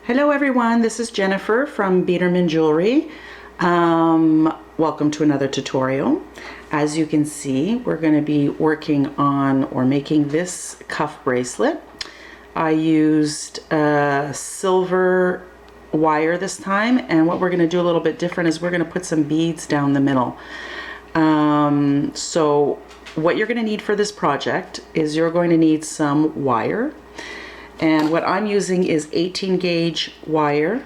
Hello everyone, this is Jennifer from Biedermann Jewelry. Welcome to another tutorial. As you can see, we're going to be working on or making this cuff bracelet. I used silver wire this time, and what we're going to do a little bit different is we're going to put some beads down the middle. So what you're going to need for this project is you're going to need some wire. And what I'm using is 18 gauge wire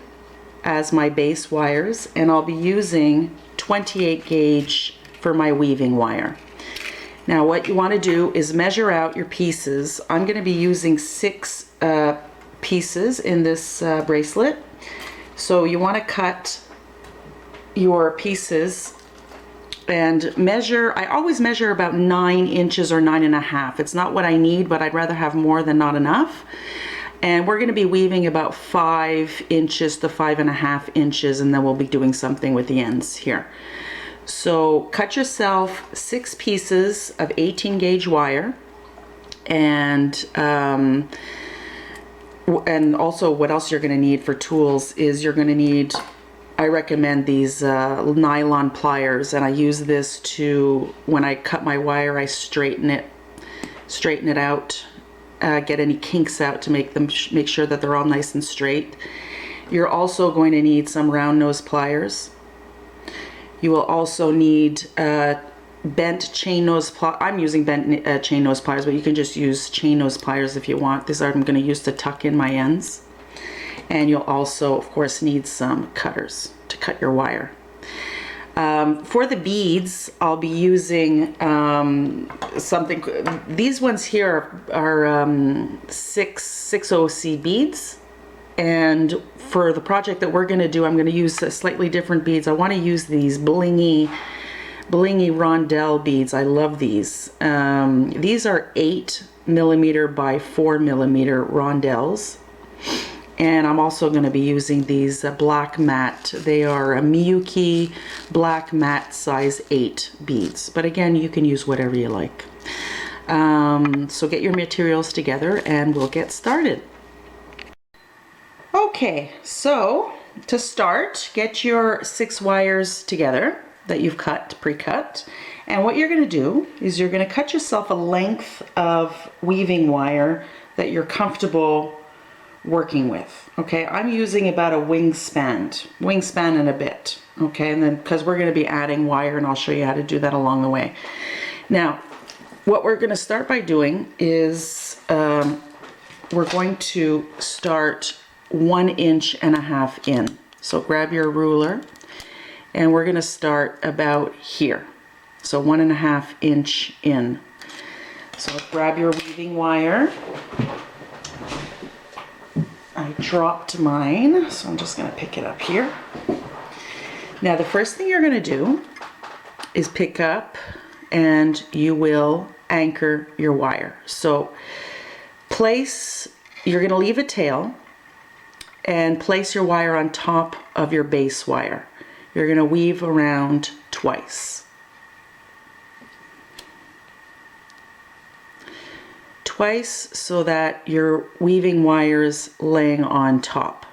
as my base wires, and I'll be using 28 gauge for my weaving wire. Now what you want to do is measure out your pieces. I'm going to be using 6 pieces in this bracelet. So you want to cut your pieces and measure. I always measure about 9 inches or 9.5. It's not what I need, but I'd rather have more than not enough. And we're going to be weaving about 5 inches to 5.5 inches, and then we'll be doing something with the ends here. So cut yourself 6 pieces of 18 gauge wire, and also what else you're going to need for tools is you're going to need, I recommend these nylon pliers, and I use this to, when I cut my wire, I straighten it out, get any kinks out to make sure that they're all nice and straight. You're also going to need some round nose pliers. You will also need bent chain nose pliers. I'm using bent chain nose pliers, but you can just use chain nose pliers if you want. These are I'm going to use to tuck in my ends. And you'll also, of course, need some cutters to cut your wire. For the beads, I'll be using something. These ones here are 6OC beads. And for the project that we're going to do, I'm going to use slightly different beads. I want to use these blingy rondelle beads. I love these. These are 8mm by 4mm rondelles. And I'm also going to be using these black matte. They are a Miyuki black matte size 8 beads. But again, you can use whatever you like. So get your materials together and we'll get started. Okay, so to start, get your 6 wires together that you've pre-cut. And what you're going to do is you're going to cut yourself a length of weaving wire that you're comfortable working with. Okay, I'm using about a wingspan and a bit. Okay, and then because we're going to be adding wire, and I'll show you how to do that along the way. Now what we're going to start by doing is we're going to start 1.5 inches in. So grab your ruler, and we're going to start about here, so 1.5 inch in. So grab your weaving wire. I dropped mine, so I'm just going to pick it up here. Now the first thing you're going to do is pick up, and you will anchor your wire. So you're going to leave a tail and place your wire on top of your base wire. You're going to weave around twice. So that your weaving wire's laying on top.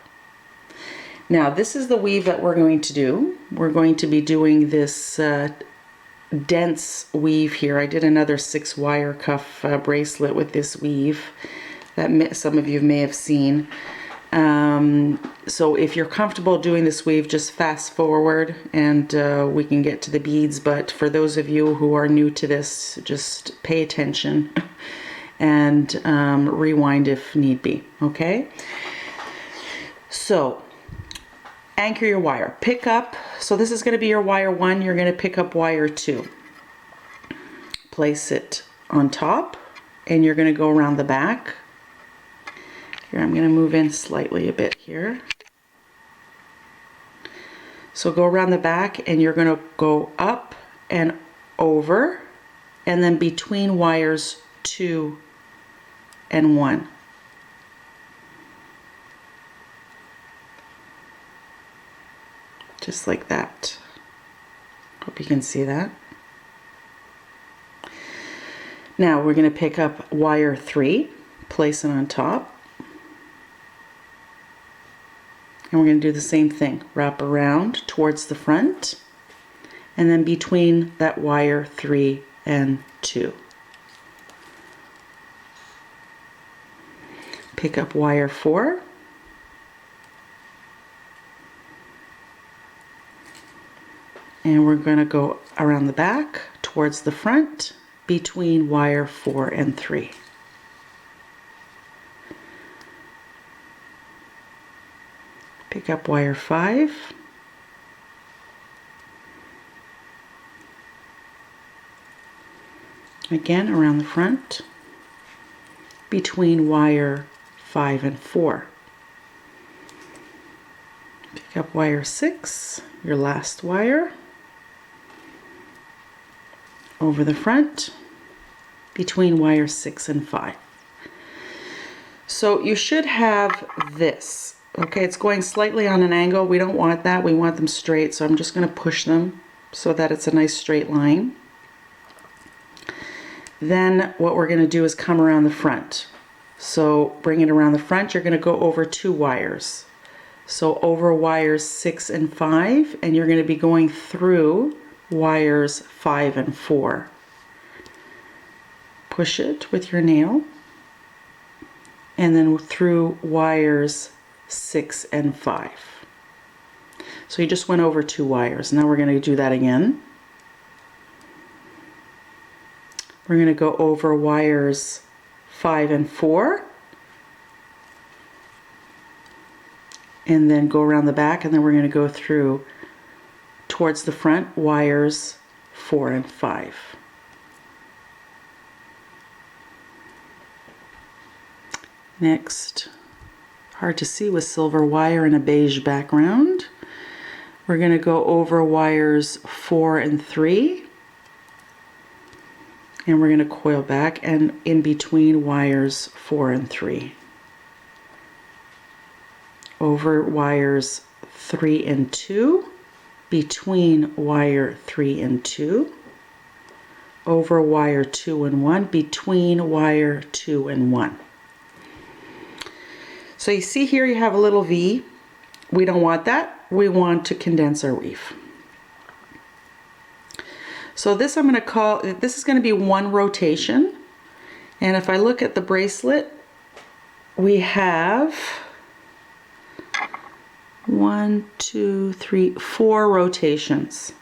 Now this is the weave that we're going to do. We're going to be doing this dense weave here. I did another 6 wire cuff bracelet with this weave that some of you may have seen. So if you're comfortable doing this weave, just fast forward and we can get to the beads, but for those of you who are new to this, just pay attention and rewind if need be. Okay, so anchor your wire, pick up, so this is going to be your wire 1, you're going to pick up wire 2, place it on top, and you're going to go around the back. Here I'm going to move in slightly a bit here. So go around the back, and you're going to go up and over, and then between wires 2 and 1. Just like that. Hope you can see that. Now we're going to pick up wire 3, place it on top, And we're going to do the same thing. Wrap around towards the front, and then between that wire 3 and 2. Pick up wire 4. And we're going to go around the back towards the front between wire 4 and 3. Pick up wire 5. Again around the front between wire 5 and 4. Pick up wire 6, your last wire, over the front between wire 6 and 5. So you should have this. Okay, it's going slightly on an angle. We don't want that. We want them straight. So I'm just going to push them so that it's a nice straight line. Then what we're going to do is come around the front. So bring it around the front. You're going to go over 2 wires. So over wires 6 and 5, and you're going to be going through wires 5 and 4. Push it with your nail, and then through wires 6 and 5. So you just went over 2 wires. Now we're going to do that again. We're going to go over wires 5 and 4, and then go around the back, and then we're going to go through towards the front wires 4 and 5. Next, hard to see with silver wire and a beige background, we're going to go over wires 4 and 3, and we're going to coil back and in between wires 4 and 3. Over wires 3 and 2, between wire 3 and 2, over wire 2 and 1, between wire 2 and 1. So you see here you have a little V. We don't want that. We want to condense our weave. So this I'm going to call, this is going to be 1 rotation. And if I look at the bracelet, we have 1, 2, 3, 4 rotations.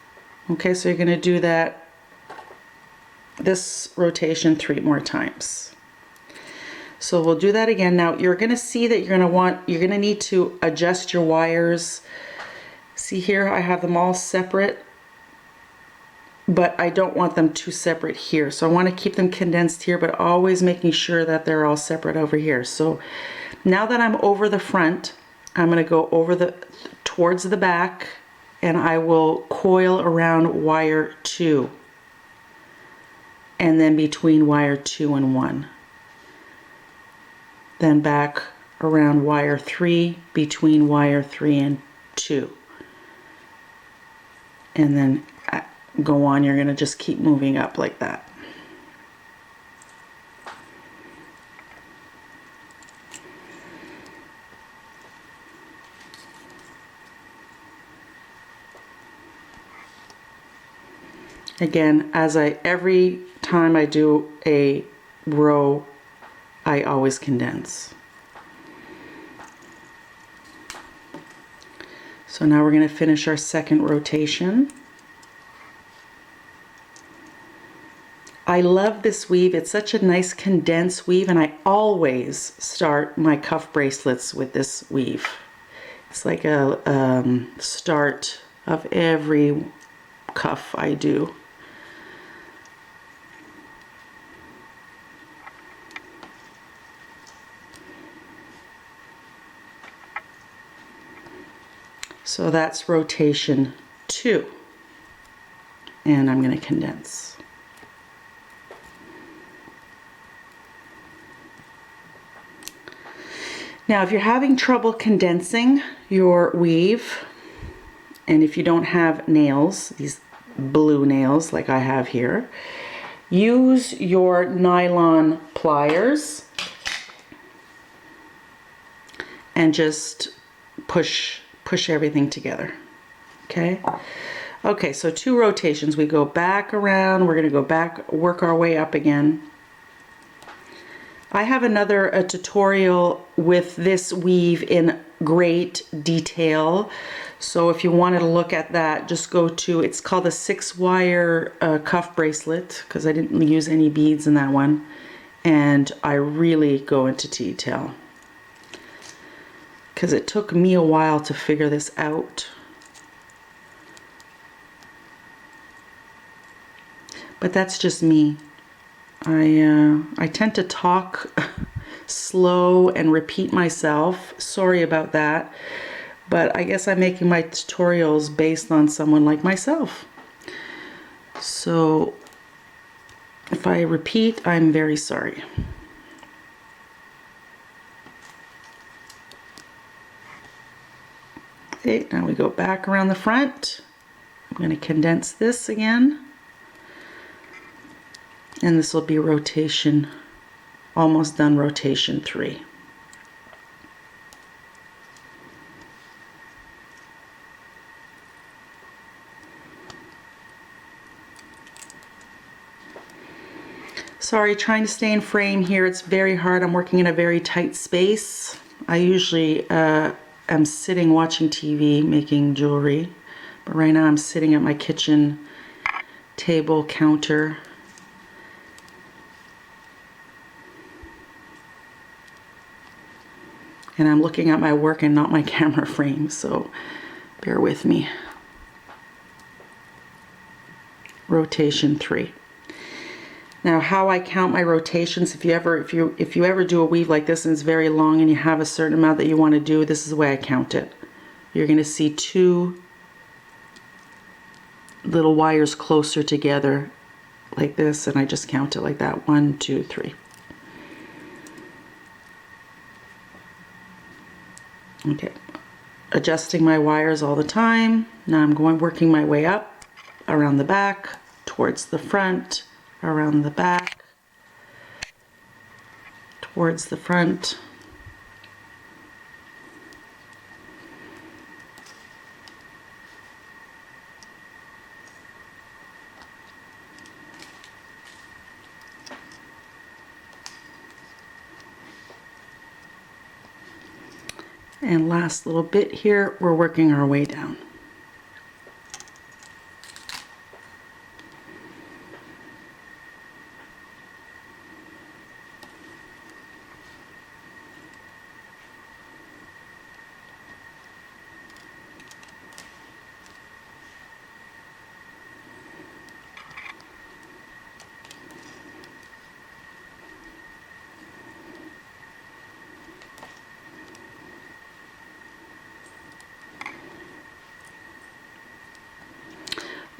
Okay, so you're going to do that, this rotation 3 more times. So we'll do that again. Now you're going to see that you're going to need to adjust your wires. See here, I have them all separate, but I don't want them too separate here. So I want to keep them condensed here, but always making sure that they're all separate over here. So now that I'm over the front, I'm going to go over towards the back, and I will coil around wire 2, and then between wire 2 and 1. Then back around wire 3, between wire 3 and 2. And then go on, you're going to just keep moving up like that. Again, every time I do a row, I always condense. So now we're going to finish our second rotation. I love this weave. It's such a nice condensed weave, and I always start my cuff bracelets with this weave. It's like a start of every cuff I do. So that's rotation 2, and I'm going to condense. Now if you're having trouble condensing your weave, and if you don't have nails, these blue nails like I have here, use your nylon pliers and just push everything together. Okay. Okay, so 2 rotations. We go back around. We're going to go back, work our way up again. I have another tutorial with this weave in great detail. So if you wanted to look at that, just go to, it's called a 6-wire cuff bracelet, because I didn't use any beads in that one. And I really go into detail, because it took me a while to figure this out. But that's just me. I tend to talk slow and repeat myself. Sorry about that. But I guess I'm making my tutorials based on someone like myself. So if I repeat, I'm very sorry. Okay, now we go back around the front. I'm going to condense this again. And this will be rotation, almost done rotation 3. Sorry, trying to stay in frame here. It's very hard. I'm working in a very tight space. I usually am sitting watching TV, making jewelry. But right now I'm sitting at my kitchen table counter. And I'm looking at my work and not my camera frame, so bear with me. Rotation 3. Now, how I count my rotations, if you ever do a weave like this and it's very long and you have a certain amount that you want to do, this is the way I count it. You're going to see 2 little wires closer together like this, and I just count it like that. 1, 2, 3. Okay, adjusting my wires all the time. Now I'm working my way up, around the back, towards the front, around the back, towards the front. And last little bit here, we're working our way down.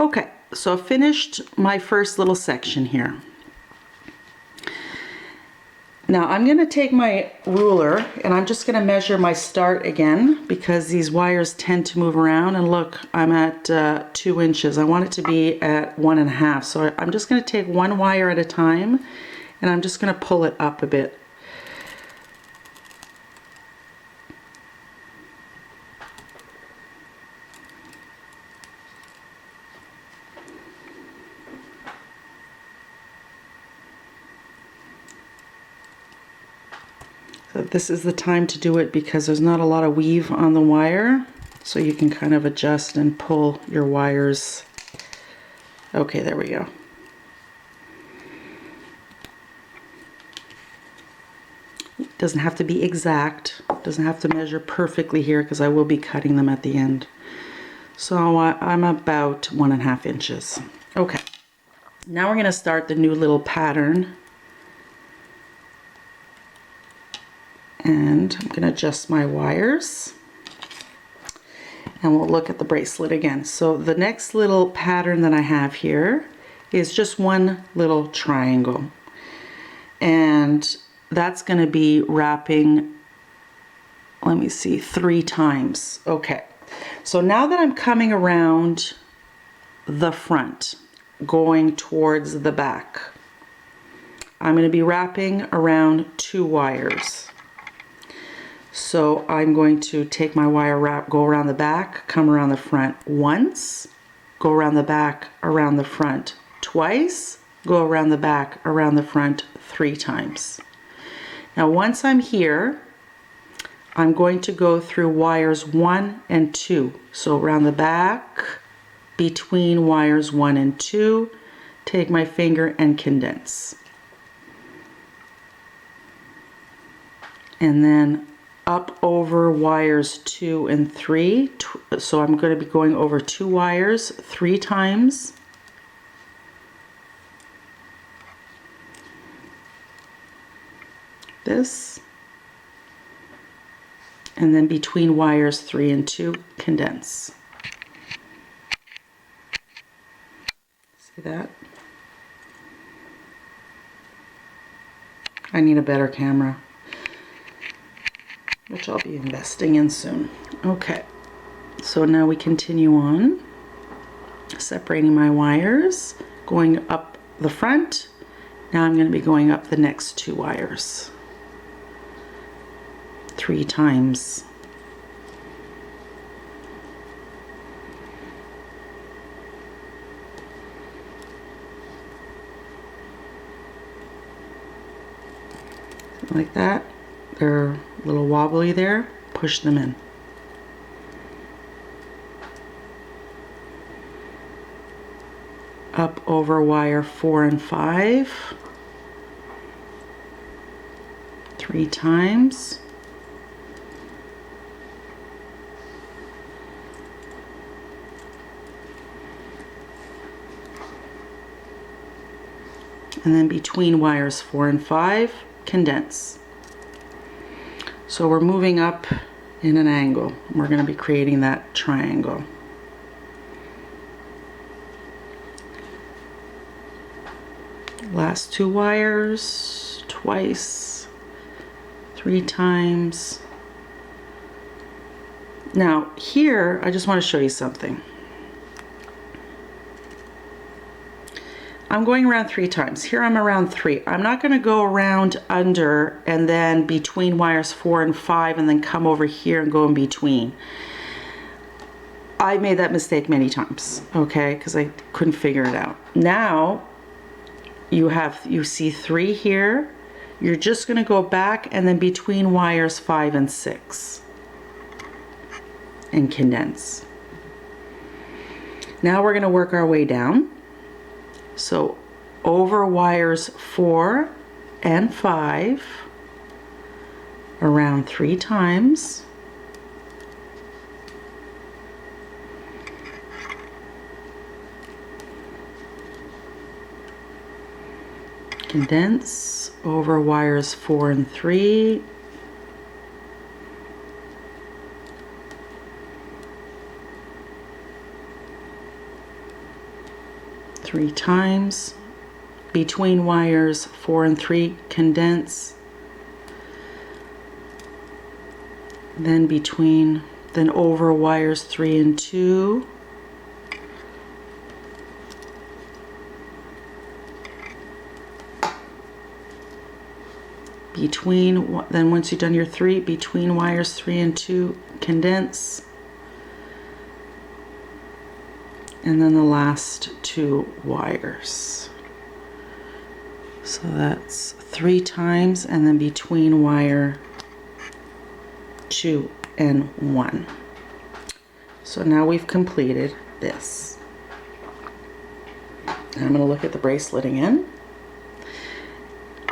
Okay, so I finished my first little section here. Now I'm going to take my ruler and I'm just going to measure my start again, because these wires tend to move around, and look, I'm at 2 inches. I want it to be at 1.5. So I'm just going to take 1 wire at a time and I'm just going to pull it up a bit. So this is the time to do it because there's not a lot of weave on the wire, so you can kind of adjust and pull your wires. Okay, there we go. It doesn't have to be exact, doesn't have to measure perfectly here because I will be cutting them at the end. So I'm about 1.5 inches. Okay, now we're going to start the new little pattern. And I'm going to adjust my wires and we'll look at the bracelet again. So the next little pattern that I have here is just one little triangle, and that's going to be wrapping, let me see, 3 times. Okay, so now that I'm coming around the front going towards the back, I'm going to be wrapping around 2 wires. So I'm going to take my wire wrap, go around the back, come around the front once, go around the back, around the front twice, go around the back, around the front 3 times. Now once I'm here, I'm going to go through wires 1 and 2. So around the back, between wires 1 and 2, take my finger and condense. And then up over wires 2 and 3. So I'm going to be going over 2 wires 3 times. This. And then between wires 3 and 2, condense. See that? I need a better camera, which I'll be investing in soon. Okay, so now we continue on, separating my wires, going up the front. Now I'm going to be going up the next 2 wires 3 times. Like that. They're a little wobbly there. Push them in. Up over wire 4 and 5. 3 times. And then between wires 4 and 5, condense. So we're moving up in an angle. We're going to be creating that triangle. Last 2 wires, twice, 3 times. Now here, I just want to show you something. I'm going around 3 times. Here I'm around 3. I'm not going to go around under and then between wires 4 and 5 and then come over here and go in between. I made that mistake many times, okay, because I couldn't figure it out. Now you see 3 here. You're just going to go back and then between wires 5 and 6 and condense. Now we're going to work our way down. So over wires 4 and 5, around 3 times. Condense over wires 4 and 3. Three times. Between wires 4 and 3, condense. Then over wires 3 and 2. Then once you've done your 3, between wires 3 and 2, condense. And then the last 2 wires. So that's 3 times, and then between wire 2 and 1. So now we've completed this. Now I'm going to look at the bracelet again.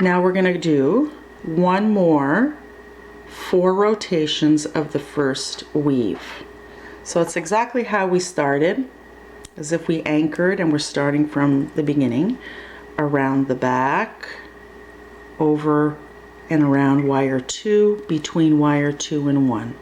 Now we're going to do one more 4 rotations of the first weave. So it's exactly how we started, as if we anchored and we're starting from the beginning. Around the back, over and around wire 2, between wire 2 and 1.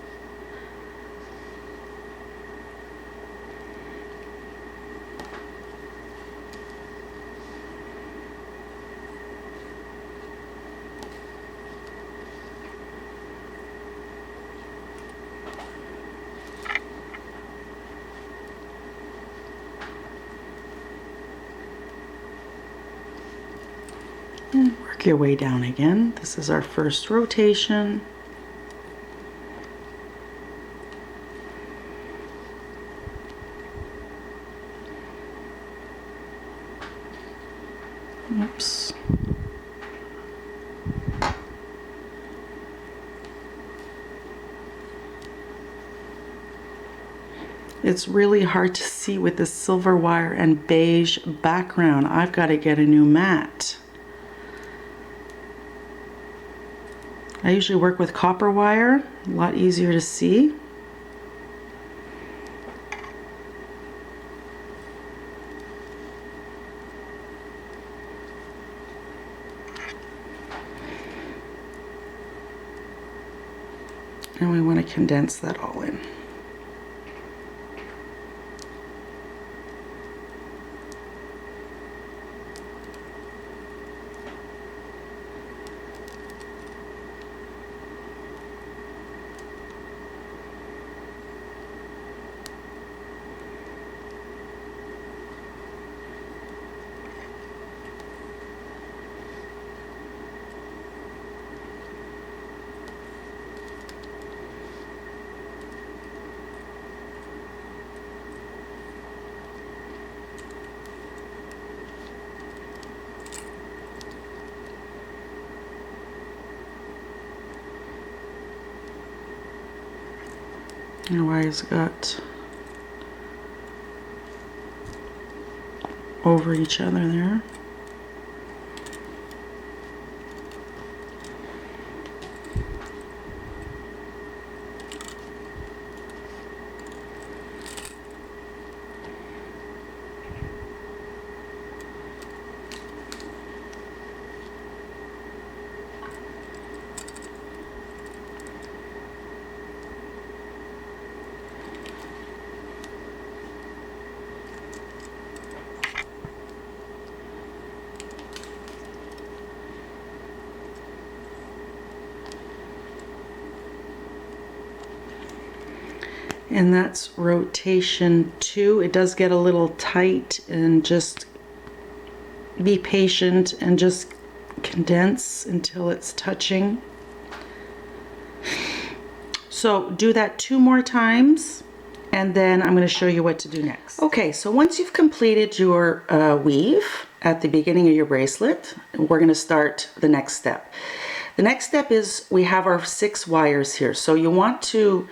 And work your way down again. This is our first rotation. Oops. It's really hard to see with the silver wire and beige background. I've got to get a new mat. I usually work with copper wire, a lot easier to see. And we want to condense that all in. And wire's got over each other there. And that's rotation 2. It does get a little tight, and just be patient and just condense until it's touching. So do that 2 more times, and then I'm going to show you what to do next. Okay, so once you've completed your weave at the beginning of your bracelet, we're going to start the next step. The next step is we have our 6 wires here. So you want to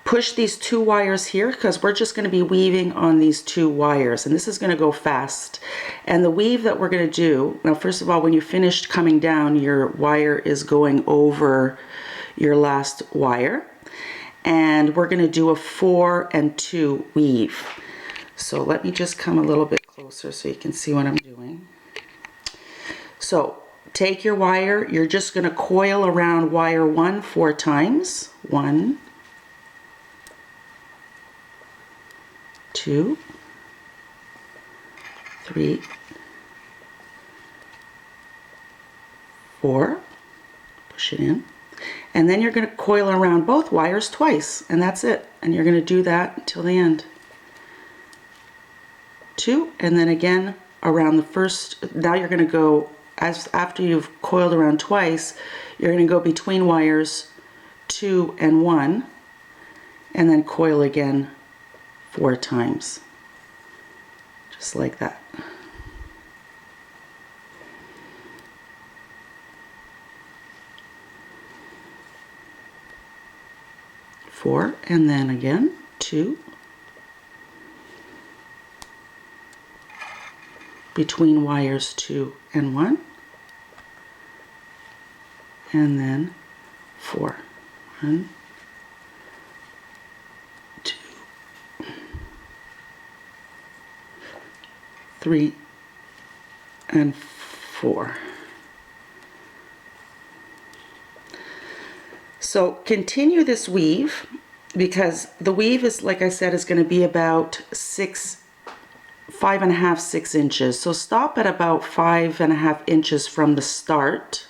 push these 2 wires here, because we're just going to be weaving on these 2 wires, and this is going to go fast. And the weave that we're going to do, now first of all, when you finished coming down, your wire is going over your last wire, and we're going to do a 4 and 2 weave. So let me just come a little bit closer so you can see what I'm doing. So take your wire, you're just going to coil around wire 1 4 times. 1, 2, 3, 4, push it in, and then you're going to coil around both wires twice, and that's it. And you're going to do that until the end. 2, and then again around the first. Now you're going to go, after you've coiled around twice, you're going to go between wires 2 and 1, and then coil again 4 times, just like that. Four, and then again 2, between wires 2 and 1, and then 4. 1, 2, 3, and 4. So continue this weave, because the weave is, like I said, is going to be about 5.5, 6 inches. So stop at about 5.5 inches from the start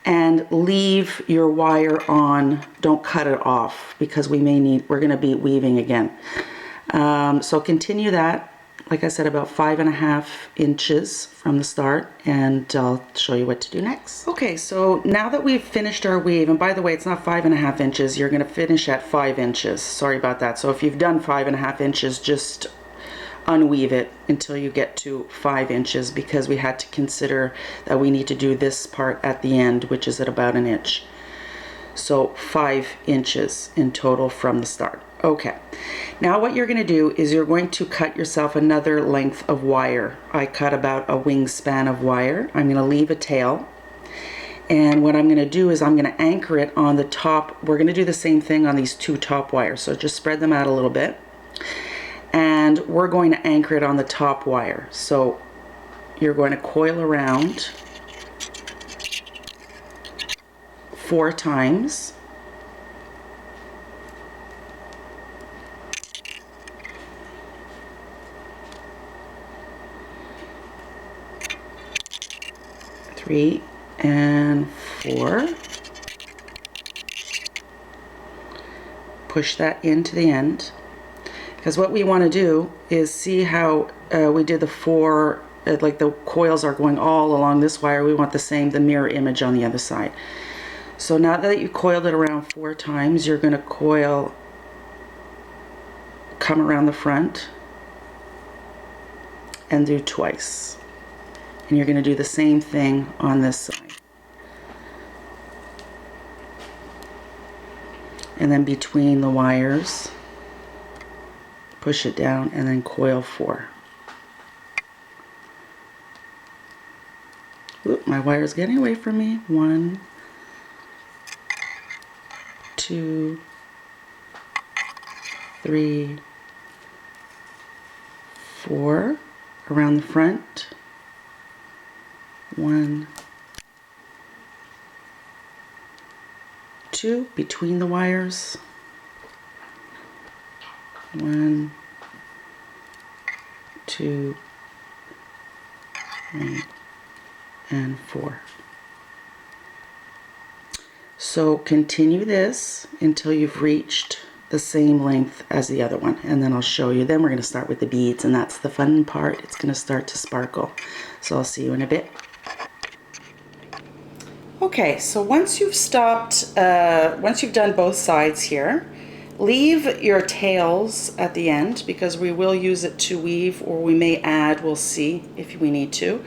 and leave your wire on. Don't cut it off, because we're going to be weaving again. So continue that, like I said, about 5.5 inches from the start, and I'll show you what to do next. Okay, so now that we've finished our weave, and by the way, it's not 5.5 inches, you're going to finish at 5 inches. Sorry about that. So if you've done 5.5 inches, just unweave it until you get to 5 inches, because we had to consider that we need to do this part at the end, which is at about an inch. So 5 inches in total from the start. Okay, now what you're going to do is you're going to cut yourself another length of wire. I cut about a wingspan of wire. I'm going to leave a tail. And what I'm going to do is I'm going to anchor it on the top. We're going to do the same thing on these 2 top wires. So just spread them out a little bit. And we're going to anchor it on the top wire. So you're going to coil around 4 times. Three and 4. Push that into the end, because what we want to do is see how we did the 4, like the coils are going all along this wire. We want the mirror image on the other side. So now that you coiled it around 4 times, you're going to come around the front and do twice. And you're going to do the same thing on this side. And then between the wires, push it down and then coil 4. Oop, my wire's getting away from me. 1, 2, 3, 4 around the front. 1, 2 between the wires. 1, 2, 3, and 4. So continue this until you've reached the same length as the other one, and then I'll show you. Then we're going to start with the beads, and that's the fun part. It's going to start to sparkle. So I'll see you in a bit. Okay, so once you've done both sides here, leave your tails at the end, because we will use it to weave, or we may add, we'll see if we need to.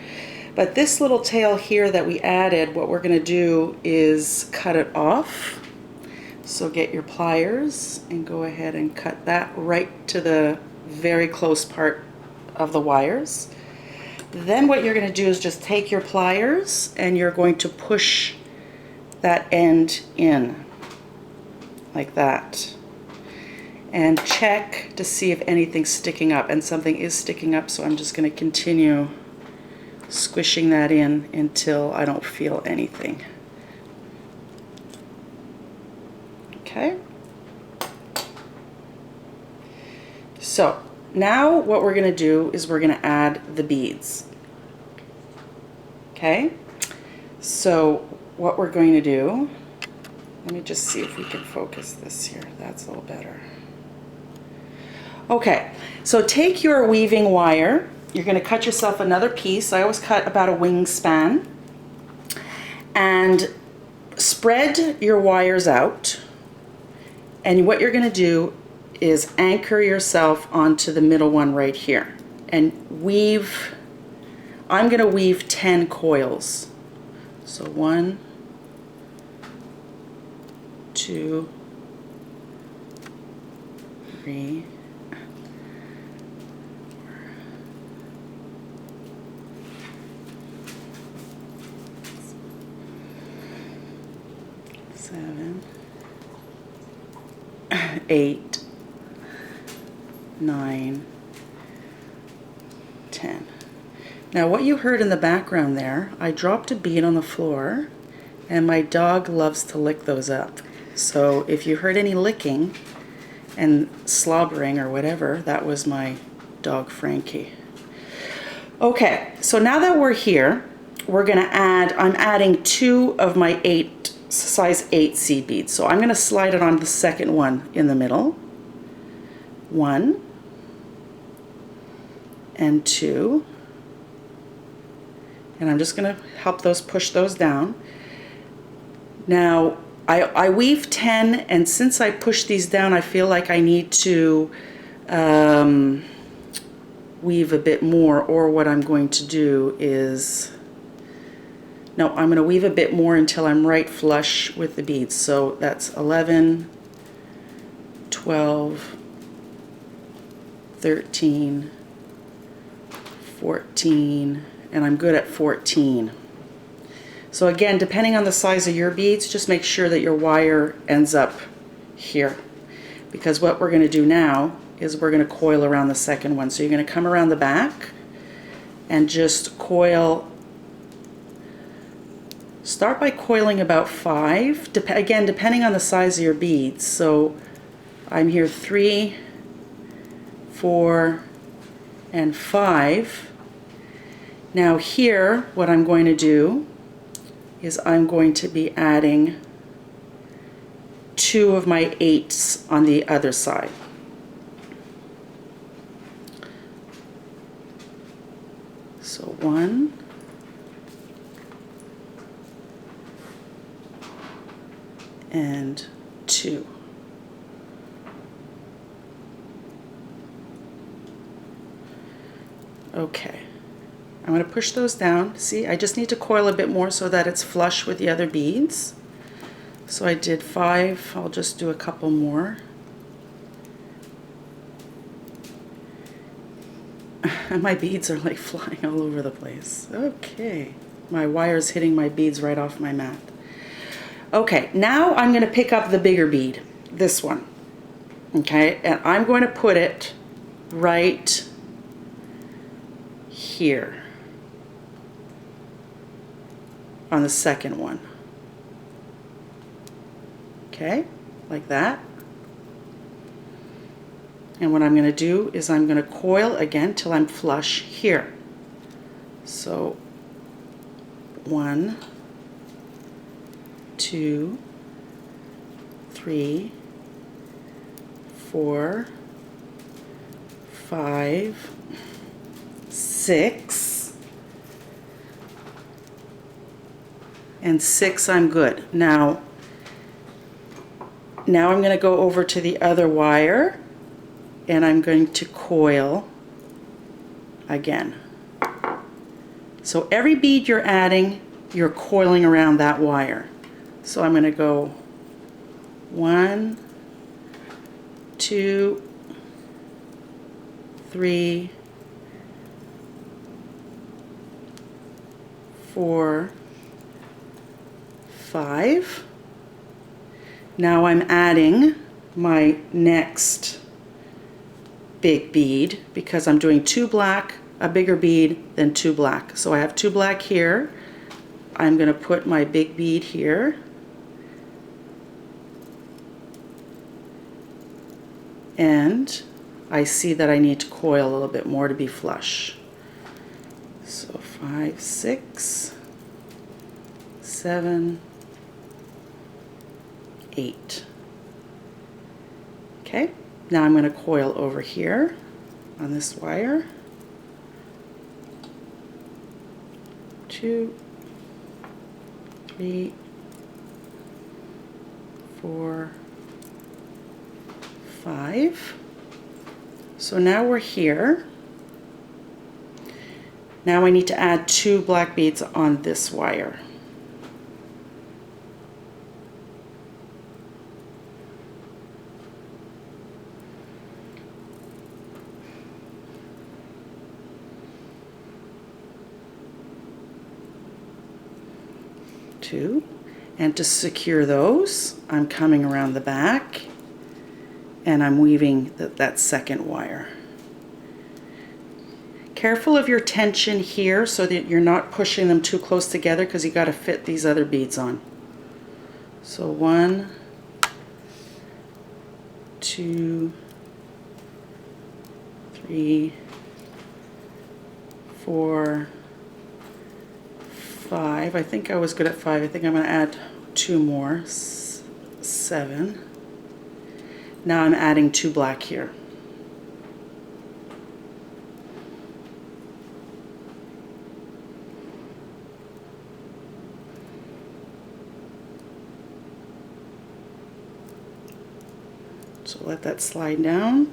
But this little tail here that we added, what we're going to do is cut it off. So get your pliers and go ahead and cut that right to the very close part of the wires. Then what you're going to do is just take your pliers and you're going to push that end in like that, and check to see if anything's sticking up, and something is sticking up, so I'm just going to continue squishing that in until I don't feel anything. Okay, so now what we're going to do is we're going to add the beads. Okay, so what we're going to do, let me just see if we can focus this here. That's a little better. Okay, so take your weaving wire. You're going to cut yourself another piece. I always cut about a wingspan, and spread your wires out. And what you're going to do is anchor yourself onto the middle one right here and weave. I'm going to weave 10 coils. So 1, 2, 3, 7, 8, 9, 10. Now what you heard in the background there, I dropped a bead on the floor, and my dog loves to lick those up. So if you heard any licking and slobbering or whatever, that was my dog Frankie. Okay, so now that we're here, we're gonna add, I'm adding 2 of my size 8 seed beads. So I'm gonna slide it on the second one in the middle. 1 and 2. And I'm just going to help push those down. Now, I weave 10, and since I push these down, I feel like I need to weave a bit more, or what I'm going to do is, no, I'm going to weave a bit more until I'm right flush with the beads. So that's 11, 12, 13, 14, and I'm good at 14. So again, depending on the size of your beads, just make sure that your wire ends up here. Because what we're going to do now is we're going to coil around the second one. So you're going to come around the back and just coil. Start by coiling about 5, again, depending on the size of your beads. So I'm here 3, 4, and 5. Now here, what I'm going to do is I'm going to be adding 2 of my 8s on the other side. So 1, and 2. Okay, I'm going to push those down. See, I just need to coil a bit more so that it's flush with the other beads. So I did 5, I'll just do a couple more. And my beads are like flying all over the place. Okay, my wire's hitting my beads right off my mat. Okay, now I'm going to pick up the bigger bead, this one. Okay, and I'm going to put it right here on the second one. Okay, like that. And what I'm going to do is I'm going to coil again till I'm flush here. So 1, 2, 3, 4, 5, 6, and 6. I'm good. Now I'm going to go over to the other wire and I'm going to coil again. So every bead you're adding, you're coiling around that wire. So I'm going to go 1, 2, 3, 4, 5. Now I'm adding my next big bead because I'm doing 2 black, a bigger bead, then 2 black. So I have 2 black here. I'm going to put my big bead here. And I see that I need to coil a little bit more to be flush. So 5, 6, 7, 8. Okay, now I'm going to coil over here on this wire. 2, 3, 4, 5. So now we're here. Now I need to add 2 black beads on this wire. And to secure those, I'm coming around the back and I'm weaving that second wire. Careful of your tension here so that you're not pushing them too close together because you got to fit these other beads on. So 1, 2, 3, 4, 5. I think I was good at 5. I think I'm going to add 2 more. 7. Now I'm adding 2 black here. So let that slide down.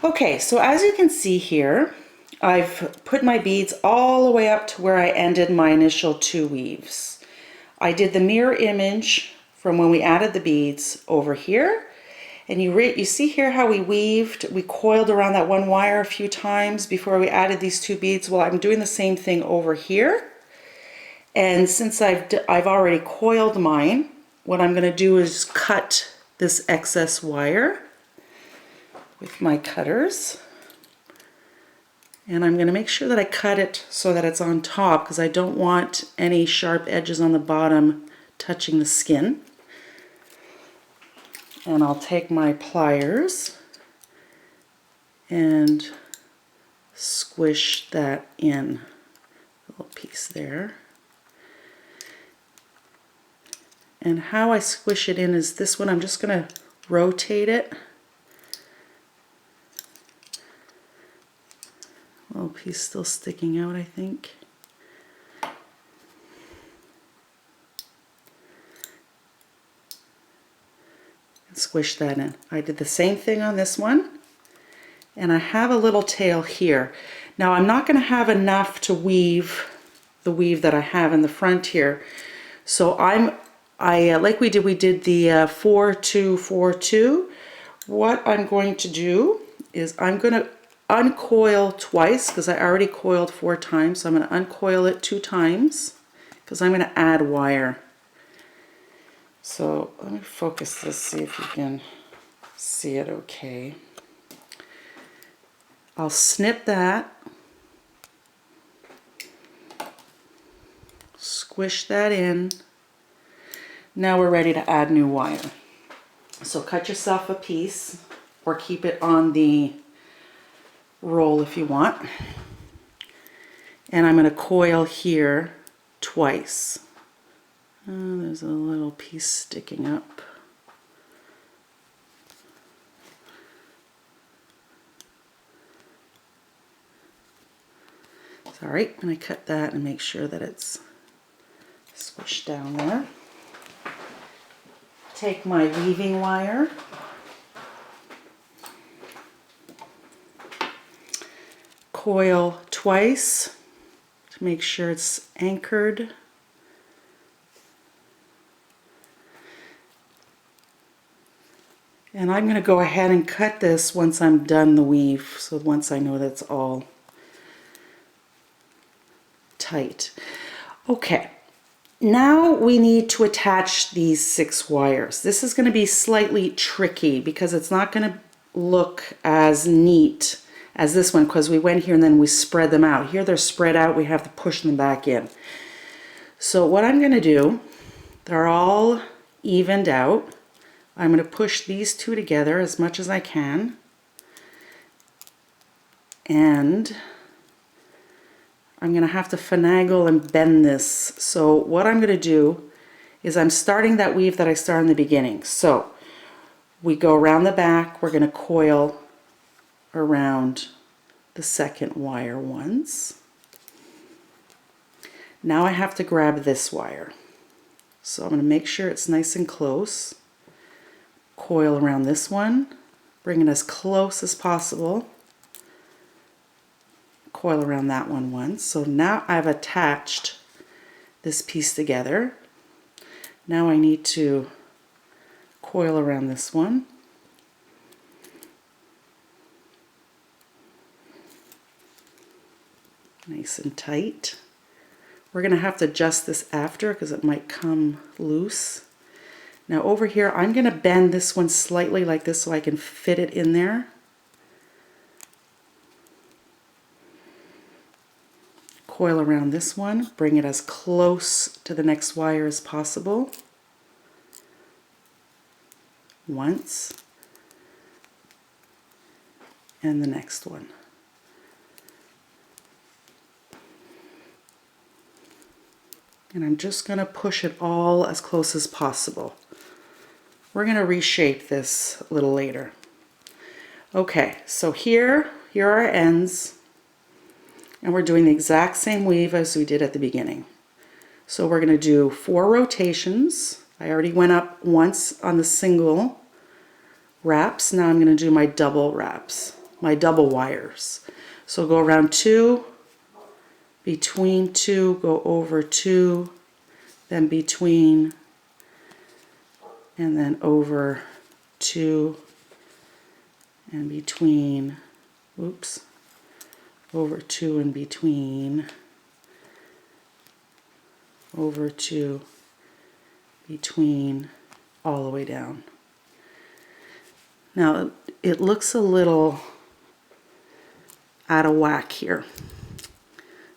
Okay, so as you can see here, I've put my beads all the way up to where I ended my initial 2 weaves. I did the mirror image from when we added the beads over here, and you see here how we coiled around that one wire a few times before we added these 2 beads. Well, I'm doing the same thing over here, and since I've already coiled mine, what I'm going to do is cut this excess wire with my cutters. And I'm going to make sure that I cut it so that it's on top, because I don't want any sharp edges on the bottom touching the skin. And I'll take my pliers and squish that in, a little piece there. And how I squish it in is this one. I'm just going to rotate it. Little piece still sticking out, I think. And squish that in. I did the same thing on this one, and I have a little tail here. Now I'm not going to have enough to weave the weave that I have in the front here, so like we did the 4 2 4 2. What I'm going to do is I'm going to uncoil twice, because I already coiled 4 times, so I'm going to uncoil it 2 times because I'm going to add wire. So let me focus this, see if you can see it okay. I'll snip that, squish that in. Now we're ready to add new wire. So cut yourself a piece or keep it on the roll if you want, and I'm going to coil here twice. There's a little piece sticking up. Sorry, and I cut that and make sure that it's squished down there. Take my weaving wire, coil twice to make sure it's anchored. And I'm going to go ahead and cut this once I'm done the weave, so once I know that's all tight. Okay, now we need to attach these 6 wires. This is going to be slightly tricky because it's not going to look as neat as this one, because we went here and then we spread them out. Here they're spread out, we have to push them back in. So what I'm going to do, they're all evened out. I'm going to push these 2 together as much as I can, and I'm going to have to finagle and bend this. So what I'm going to do is I'm starting that weave that I started in the beginning. So we go around the back, we're going to coil around the second wire once. Now I have to grab this wire. So I'm going to make sure it's nice and close. Coil around this one, bring it as close as possible. Coil around that one once. So now I've attached this piece together. Now I need to coil around this one. Nice and tight. We're going to have to adjust this after because it might come loose. Now over here, I'm going to bend this one slightly like this so I can fit it in there. Coil around this one, bring it as close to the next wire as possible. Once. And the next one. And I'm just going to push it all as close as possible. We're going to reshape this a little later. Okay, so here are our ends, and we're doing the exact same weave as we did at the beginning. So we're going to do 4 rotations. I already went up once on the single wraps. Now I'm going to do my double wraps. my double wires. So go around 2, between 2, go over 2, then between, and then over 2, and between, oops, over 2 and between, over 2, between, all the way down. Now it looks a little out of whack here.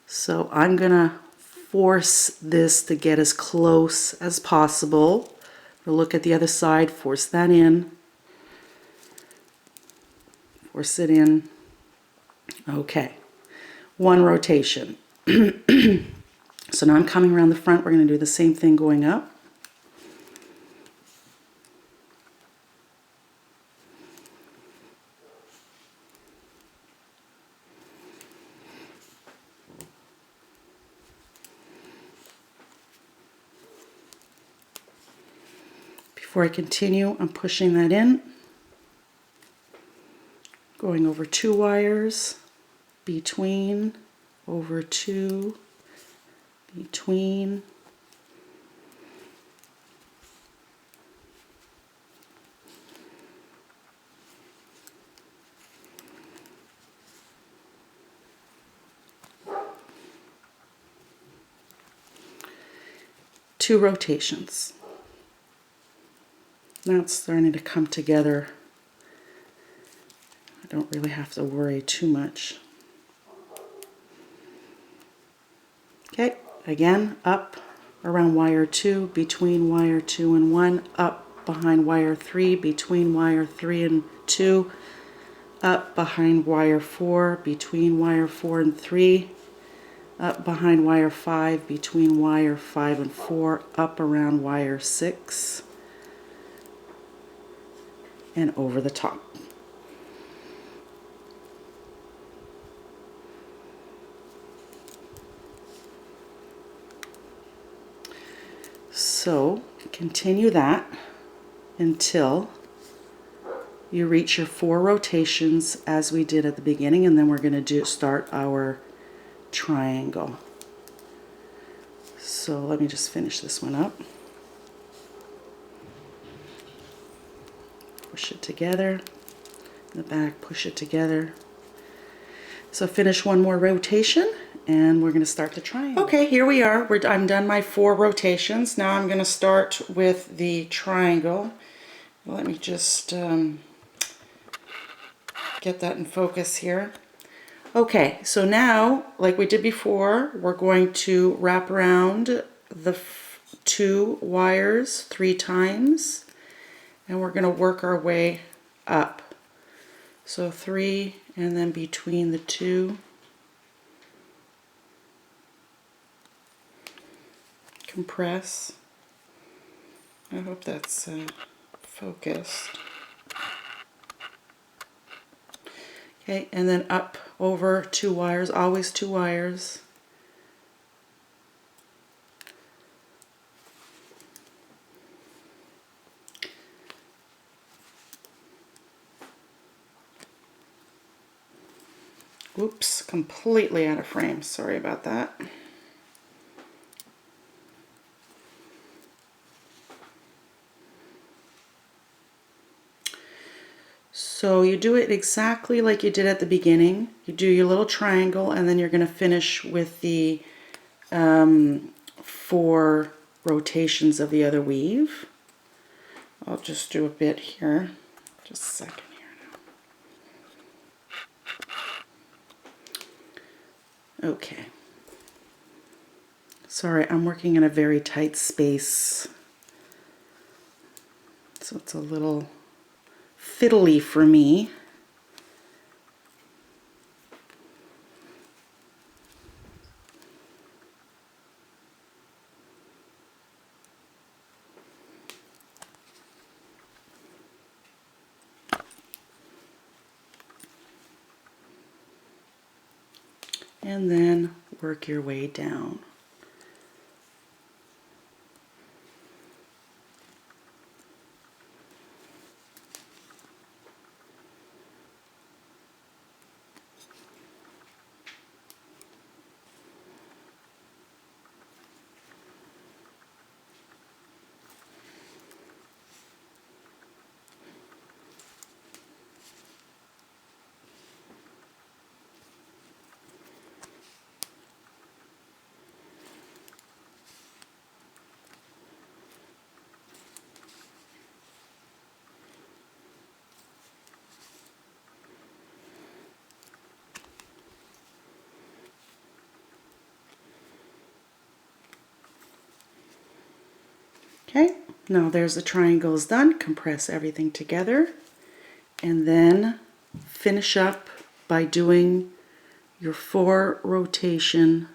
So I'm gonna force this to get as close as possible. We'll look at the other side, force that in, force it in. Okay, 1 rotation. So now I'm coming around the front. We're going to do the same thing going up. Before I continue, I'm pushing that in, going over 2 wires, between, over 2, between, two rotations. Now it's starting to come together. I don't really have to worry too much. Okay, again, up around wire 2, between wire 2 and 1, up behind wire 3, between wire 3 and 2, up behind wire 4, between wire 4 and 3, up behind wire 5, between wire 5 and 4, up around wire 6, and over the top. So continue that until you reach your 4 rotations as we did at the beginning, and then we're going to start our triangle. So let me just finish this one up. Push it together. In the back, push it together. So finish 1 more rotation and we're going to start the triangle. Okay, here we are. I'm done my 4 rotations. Now I'm going to start with the triangle. Let me just get that in focus here. Okay, so now, like we did before, we're going to wrap around the 2 wires 3 times, and we're going to work our way up. So 3, and then between the 2, compress. I hope that's focused. Okay, and then up over 2 wires, always 2 wires. Oops, completely out of frame. Sorry about that. So you do it exactly like you did at the beginning. You do your little triangle, and then you're going to finish with the 4 rotations of the other weave. I'll just do a bit here. Just a second here now. Okay. Sorry, I'm working in a very tight space, so it's a little fiddly for me. And then work your way down. Okay, now there's the triangles done. Compress everything together and then finish up by doing your 4 rotation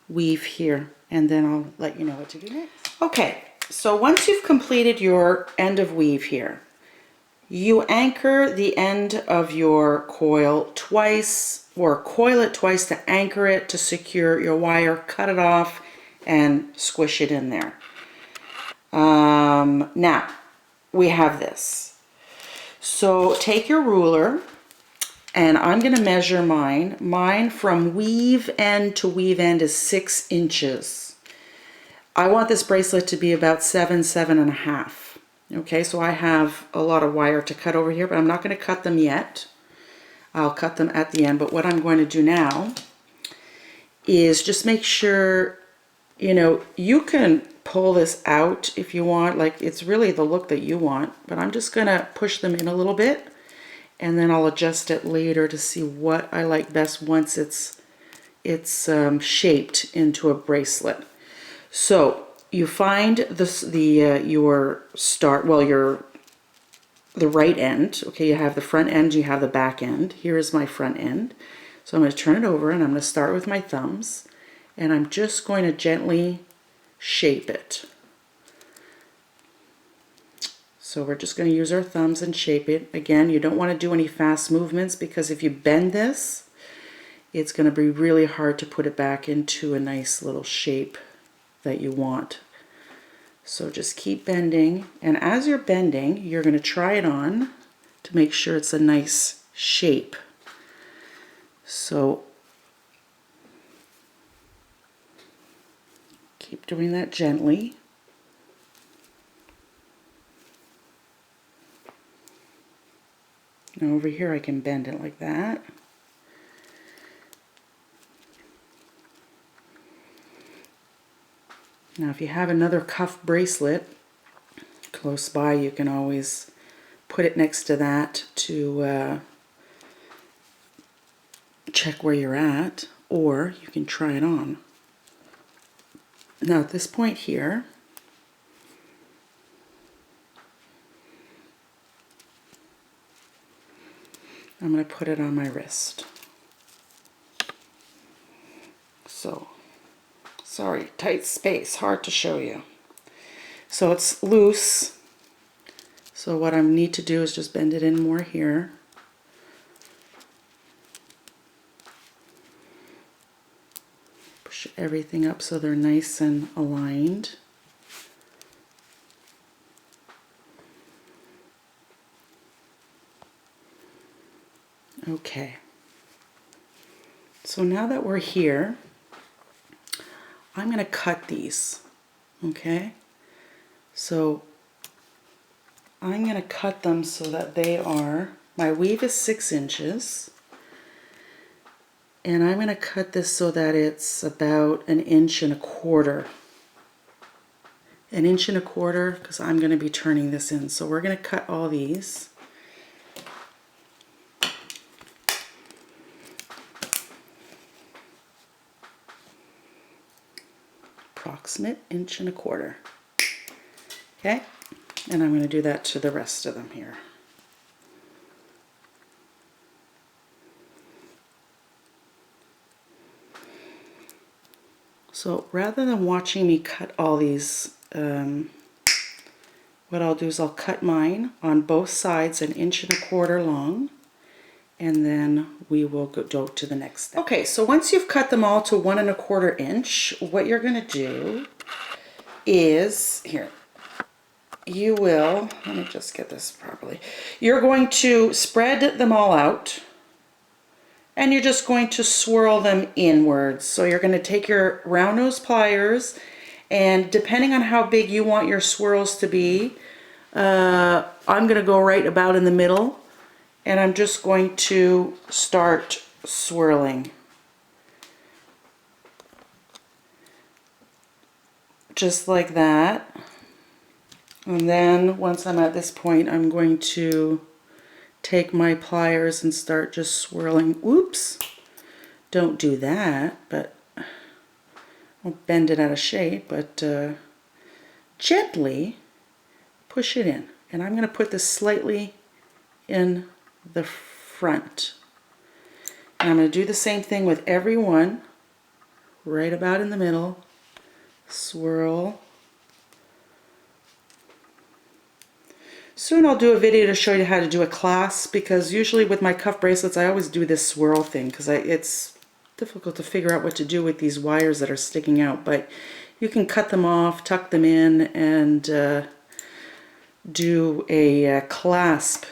weave here, and then I'll let you know what to do next. Okay, so once you've completed your end of weave here, you anchor the end of your coil twice, or coil it twice to anchor it to secure your wire, cut it off and squish it in there. Now we have this. So take your ruler, and I'm going to measure mine. Mine from weave end to weave end is 6 inches. I want this bracelet to be about 7.5. Okay, so I have a lot of wire to cut over here, but I'm not going to cut them yet. I'll cut them at the end, but what I'm going to do now is just make sure, you know, you can pull this out if you want, like it's really the look that you want, but I'm just going to push them in a little bit, and then I'll adjust it later to see what I like best once it's shaped into a bracelet. So you find your the right end. Okay, you have the front end, you have the back end. Here is my front end. So I'm going to turn it over, and I'm going to start with my thumbs, and I'm just going to gently shape it. So we're just going to use our thumbs and shape it. Again, you don't want to do any fast movements, because if you bend this, it's going to be really hard to put it back into a nice little shape that you want. So just keep bending, and as you're bending, you're going to try it on to make sure it's a nice shape. So keep doing that gently. Now over here I can bend it like that. Now if you have another cuff bracelet close by, you can always put it next to that to check where you're at, or you can try it on. Now at this point here, I'm going to put it on my wrist. So, sorry, tight space, hard to show you. So it's loose. So what I need to do is just bend it in more here. Push everything up so they're nice and aligned. Okay. So now that we're here, I'm going to cut these. Okay? So I'm going to cut them so that they are, my weave is 6 inches, and I'm going to cut this so that it's about 1.25 inches. 1.25 inches, because I'm going to be turning this in. So we're going to cut all these. Approximate 1.25 inches. Okay? And I'm going to do that to the rest of them here. So rather than watching me cut all these, what I'll do is I'll cut mine on both sides 1.25 inches long, and then we will go to the next step. Okay, so once you've cut them all to 1.25 inch, what you're going to do is, here, you will, let me just get this properly. You're going to spread them all out, and you're just going to swirl them inwards. So you're going to take your round nose pliers, and depending on how big you want your swirls to be, I'm going to go right about in the middle, and I'm just going to start swirling. Just like that. And then once I'm at this point, I'm going to take my pliers and start just swirling. Oops, don't do that, but I'll bend it out of shape, but gently push it in. And I'm going to put this slightly in the front. And I'm going to do the same thing with every one, right about in the middle. Swirl. Soon I'll do a video to show you how to do a clasp, because usually with my cuff bracelets I always do this swirl thing because it's difficult to figure out what to do with these wires that are sticking out. But you can cut them off, tuck them in, and do a clasp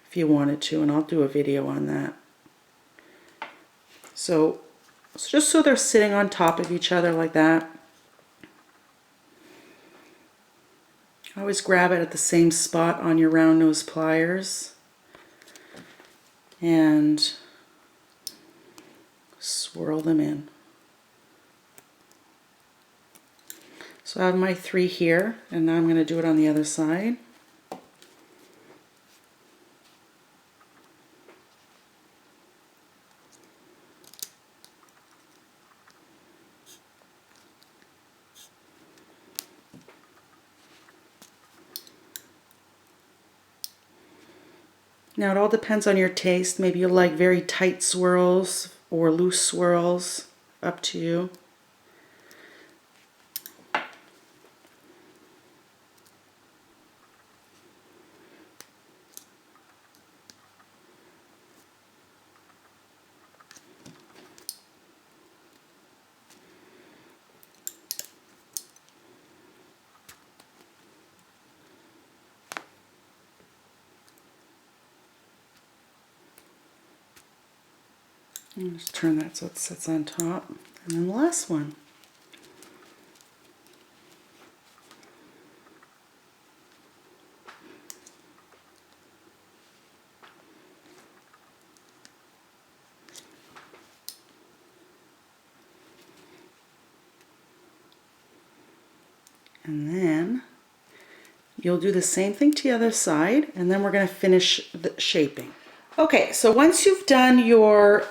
if you wanted to, and I'll do a video on that. So just so they're sitting on top of each other like that. Always grab it at the same spot on your round nose pliers and swirl them in. So I have my 3 here, and now I'm going to do it on the other side. Now it all depends on your taste. Maybe you like very tight swirls or loose swirls, up to you. Just turn that so it sits on top. And then the last one. And then you'll do the same thing to the other side, and then we're going to finish the shaping. Okay, so once you've done your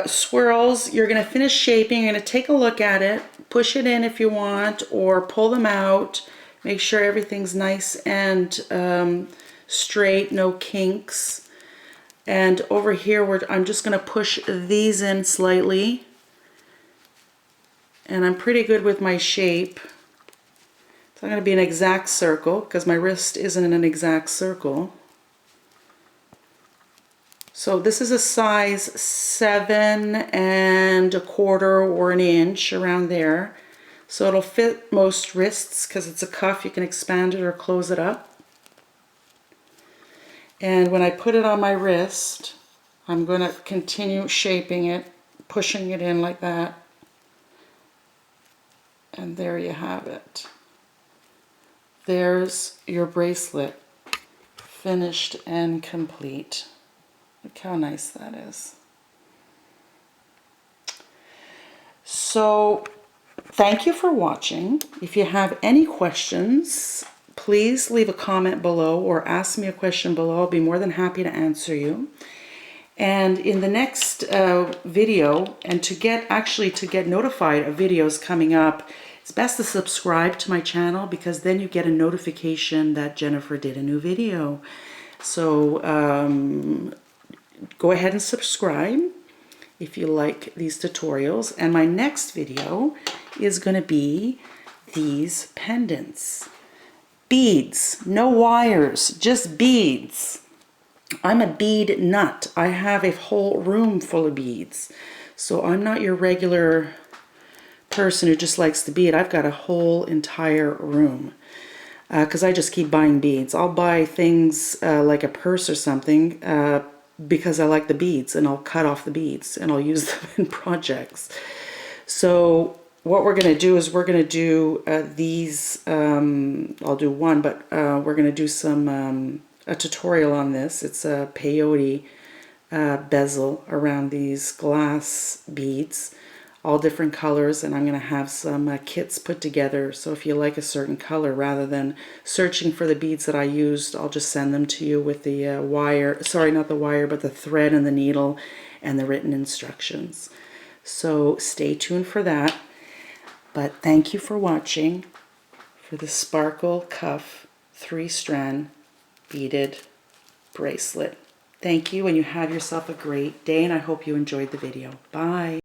swirls, you're going to finish shaping. You're going to take a look at it, push it in if you want, or pull them out. Make sure everything's nice and straight, no kinks. And over here, I'm just going to push these in slightly. And I'm pretty good with my shape. It's not going to be an exact circle because my wrist isn't in an exact circle. So this is a size 7 1/4 or an inch, around there. So it'll fit most wrists because it's a cuff. You can expand it or close it up. And when I put it on my wrist, I'm going to continue shaping it, pushing it in like that. And there you have it. There's your bracelet, finished and complete. Look how nice that is. So, thank you for watching. If you have any questions, please leave a comment below or ask me a question below. I'll be more than happy to answer you. And in the next video, and to get notified of videos coming up, it's best to subscribe to my channel, because then you get a notification that Jennifer did a new video. So go ahead and subscribe if you like these tutorials. And my next video is going to be these pendants. Beads, no wires, just beads. I'm a bead nut. I have a whole room full of beads. So I'm not your regular person who just likes the bead. I've got a whole entire room because I just keep buying beads. I'll buy things like a purse or something because I like the beads, and I'll cut off the beads and I'll use them in projects. So what we're going to do is we're going to do these, I'll do one, but we're going to do a tutorial on this. It's a peyote bezel around these glass beads, all different colors, and I'm going to have some kits put together. So if you like a certain color, rather than searching for the beads that I used, I'll just send them to you with the wire, sorry, not the wire, but the thread and the needle and the written instructions. So stay tuned for that. But thank you for watching. for the sparkle cuff 3-strand beaded bracelet. Thank you, and you have yourself a great day, and I hope you enjoyed the video. Bye.